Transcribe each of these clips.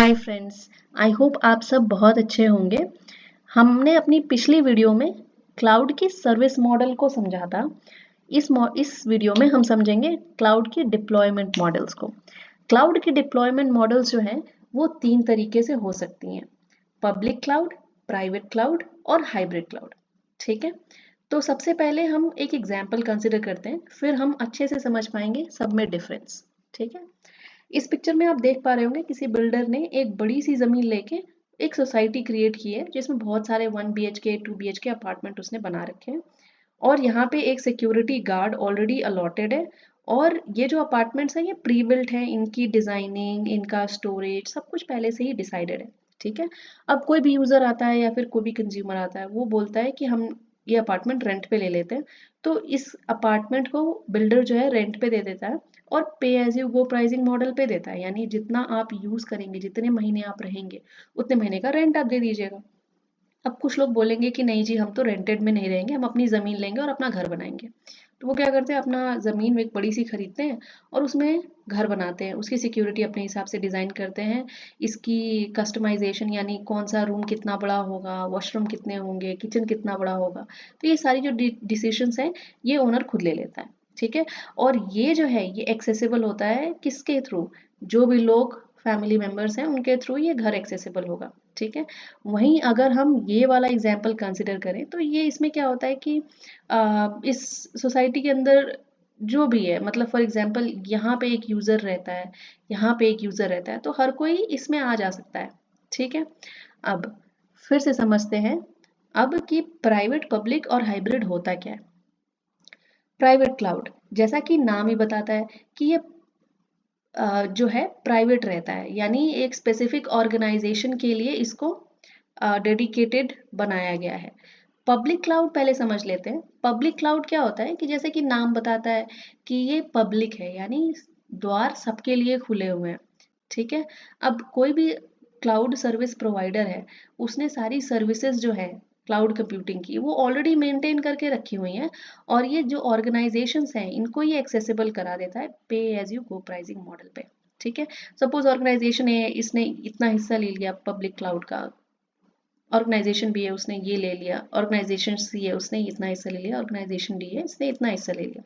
Hi friends, I hope आप सब बहुत अच्छे होंगे। हमने अपनी पिछली वीडियो में क्लाउड की सर्विस मॉडल को समझा था। इस वीडियो में हम समझेंगे क्लाउड की डिप्लॉयमेंट मॉडल्स को। क्लाउड की डिप्लॉयमेंट मॉडल्स जो हैं वो 3 तरीके से हो सकती हैं: पब्लिक क्लाउड, प्राइवेट क्लाउड और हाइब्रिड क्लाउड। ठीक है, तो सबसे पहले हम एक एग्जाम्पल कंसिडर करते हैं, फिर हम अच्छे से समझ पाएंगे सब में डिफरेंस। ठीक है, इस पिक्चर में आप देख पा रहे होंगे किसी बिल्डर ने एक बड़ी सी जमीन लेके एक सोसाइटी क्रिएट की है जिसमें बहुत सारे 1 BHK 2 BHK अपार्टमेंट उसने बना रखे हैं और यहाँ पे एक सिक्योरिटी गार्ड ऑलरेडी अलॉटेड है। और ये जो अपार्टमेंट्स हैं ये प्री बिल्ट हैं, इनकी डिजाइनिंग, इनका स्टोरेज सब कुछ पहले से ही डिसाइडेड है। ठीक है, अब कोई भी यूजर आता है या फिर कोई भी कंज्यूमर आता है, वो बोलता है कि हम ये अपार्टमेंट रेंट पे ले लेते हैं, तो इस अपार्टमेंट को बिल्डर जो है रेंट पे दे देता है और pay as you go pricing model पे देता है, यानी जितना आप यूज करेंगे, जितने महीने आप रहेंगे उतने महीने का रेंट आप दे दीजिएगा। अब कुछ लोग बोलेंगे कि नहीं जी, हम तो रेंटेड में नहीं रहेंगे, हम अपनी ज़मीन लेंगे और अपना घर बनाएंगे। तो वो क्या करते हैं, अपना ज़मीन एक बड़ी सी खरीदते हैं और उसमें घर बनाते हैं, उसकी सिक्योरिटी अपने हिसाब से डिज़ाइन करते हैं, इसकी कस्टमाइजेशन यानी कौन सा रूम कितना बड़ा होगा, वॉशरूम कितने होंगे, किचन कितना बड़ा होगा, तो ये सारी जो डिसीशंस हैं ये ओनर खुद ले लेता है। ठीक है, और ये जो है ये एक्सेसिबल होता है किसके थ्रू, जो भी लोग फैमिली मेंबर्स हैं उनके थ्रू ये घर एक्सेसिबल होगा। ठीक है, वहीं अगर हम ये वाला एग्जाम्पल कंसिडर करें तो ये इसमें क्या होता है कि इस सोसाइटी के अंदर जो भी है, मतलब फॉर एग्जांपल यहाँ पे एक यूज़र रहता है, यहाँ पे एक यूज़र रहता है, तो हर कोई इसमें आ जा सकता है। ठीक है, अब फिर से समझते हैं अब कि प्राइवेट, पब्लिक और हाइब्रिड होता क्या है। प्राइवेट क्लाउड, जैसा कि नाम ही बताता है कि ये जो है प्राइवेट रहता है, यानी एक स्पेसिफिक ऑर्गेनाइजेशन के लिए इसको डेडिकेटेड बनाया गया है। पब्लिक क्लाउड पहले समझ लेते हैं। पब्लिक क्लाउड क्या होता है कि जैसे कि नाम बताता है कि ये पब्लिक है, यानी द्वार सबके लिए खुले हुए हैं। ठीक है, अब कोई भी क्लाउड सर्विस प्रोवाइडर है, उसने सारी सर्विसेज जो है क्लाउड कंप्यूटिंग की वो ऑलरेडी मेंटेन करके रखी हुई हैं और ये जो ऑर्गेनाइजेशंस हैं इनको ये एक्सेसिबल करा देता है pay as you go pricing model पे। ठीक है, सपोज ऑर्गेनाइजेशन है, इसने इतना हिस्सा ले लिया पब्लिक क्लाउड का, ऑर्गेनाइजेशन बी है उसने ये ले लिया, ऑर्गेनाइजेशन सी है उसने इतना हिस्सा ले लिया, ऑर्गेनाइजेशन डी है इसने इतना हिस्सा ले लिया।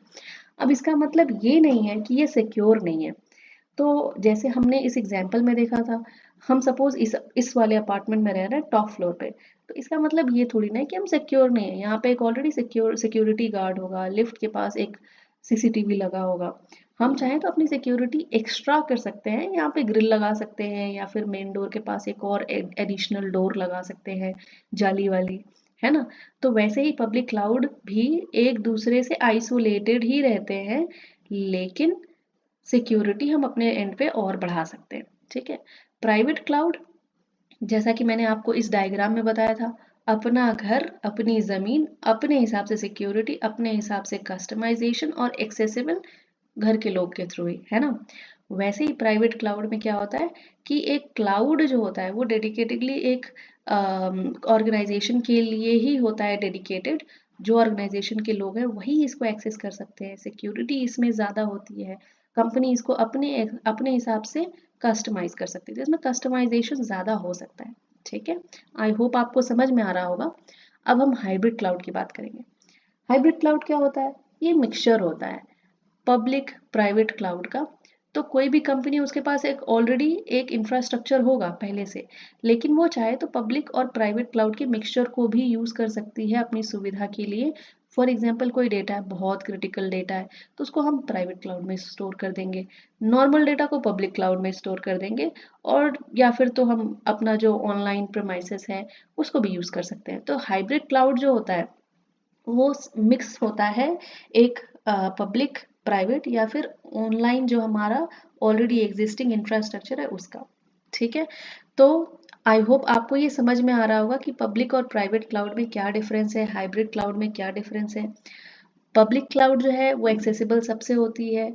अब इसका मतलब ये नहीं है कि ये सिक्योर नहीं है। तो जैसे हमने इस एग्जाम्पल में देखा था, हम सपोज इस वाले अपार्टमेंट में रह रहे हैं टॉप फ्लोर पे, तो इसका मतलब ये थोड़ी ना है कि हम सिक्योर नहीं है। यहाँ पे एक ऑलरेडी सिक्योरिटी गार्ड होगा, लिफ्ट के पास एक सीसीटीवी लगा होगा। हम चाहें तो अपनी सिक्योरिटी एक्स्ट्रा कर सकते हैं, यहाँ पे ग्रिल लगा सकते हैं या फिर मेन डोर के पास एक और एडिशनल डोर लगा सकते हैं, जाली वाली, है ना। तो वैसे ही पब्लिक क्लाउड भी एक दूसरे से आइसोलेटेड ही रहते हैं, लेकिन सिक्योरिटी हम अपने एंड पे और बढ़ा सकते हैं। ठीक है, प्राइवेट क्लाउड, जैसा कि मैंने आपको इस डायग्राम में बताया था, अपना घर, अपनी ज़मीन, अपने हिसाब से सिक्योरिटी, अपने हिसाब से कस्टमाइजेशन और एक्सेसिबल घर के लोग के थ्रू ही, है ना। वैसे ही प्राइवेट क्लाउड में क्या होता है कि एक क्लाउड जो होता है वो डेडिकेटेडली एक ऑर्गेनाइजेशन के लिए ही होता है डेडिकेटेड। जो ऑर्गेनाइजेशन के लोग हैं वही इसको एक्सेस कर सकते हैं, सिक्योरिटी इसमें ज़्यादा होती है, कंपनी इसको अपने अपने हिसाब से कस्टमाइज कर सकती है, तो इसमें कस्टमाइजेशन ज़्यादा हो सकता है। ठीक है, आई होप आपको समझ में आ रहा होगा। अब हम हाइब्रिड क्लाउड की बात करेंगे। हाइब्रिड क्लाउड क्या होता है, ये मिक्सचर होता है पब्लिक प्राइवेट क्लाउड का। तो कोई भी कंपनी, उसके पास एक ऑलरेडी एक इंफ्रास्ट्रक्चर होगा पहले से, लेकिन वो चाहे तो पब्लिक और प्राइवेट क्लाउड के मिक्सचर को भी यूज़ कर सकती है अपनी सुविधा के लिए। फॉर एग्जाम्पल कोई डेटा है, बहुत क्रिटिकल डेटा है, तो उसको हम प्राइवेट क्लाउड में स्टोर कर देंगे, नॉर्मल डेटा को पब्लिक क्लाउड में स्टोर कर देंगे, और या फिर तो हम अपना जो ऑनलाइन प्रेमाइसेस है उसको भी यूज़ कर सकते हैं। तो हाइब्रिड क्लाउड जो होता है वो मिक्स होता है एक पब्लिक प्राइवेट या फिर ऑनलाइन जो हमारा ऑलरेडी एग्जिस्टिंग इंफ्रास्ट्रक्चर है उसका। ठीक है, तो आई होप आपको ये समझ में आ रहा होगा कि पब्लिक और प्राइवेट क्लाउड में क्या डिफरेंस है, हाइब्रिड क्लाउड में क्या डिफरेंस है। पब्लिक क्लाउड जो है वो एक्सेसिबल सबसे होती है,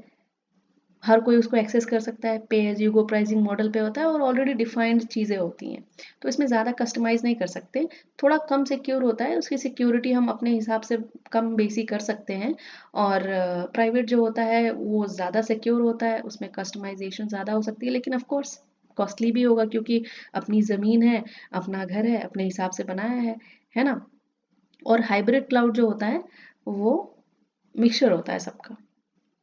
हर कोई उसको एक्सेस कर सकता है, pay as you go pricing model पे होता है और ऑलरेडी डिफाइंड चीज़ें होती हैं, तो इसमें ज़्यादा कस्टमाइज नहीं कर सकते। थोड़ा कम सिक्योर होता है, उसकी सिक्योरिटी हम अपने हिसाब से कम बेसी कर सकते हैं। और प्राइवेट जो होता है वो ज़्यादा सिक्योर होता है, उसमें कस्टमाइजेशन ज़्यादा हो सकती है, लेकिन ऑफ कोर्स कॉस्टली भी होगा क्योंकि अपनी ज़मीन है, अपना घर है, अपने हिसाब से बनाया है ना? और हाइब्रिड क्लाउड जो होता है वो मिक्सचर होता है सबका।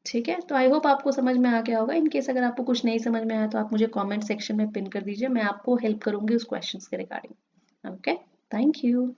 ठीक है, तो आई होप आपको समझ में आ गया होगा। इन केस अगर आपको कुछ नहीं समझ में आया तो आप मुझे कमेंट सेक्शन में पिन कर दीजिए, मैं आपको हेल्प करूंगी उस क्वेश्चंस के रिगार्डिंग। Okay, thank you.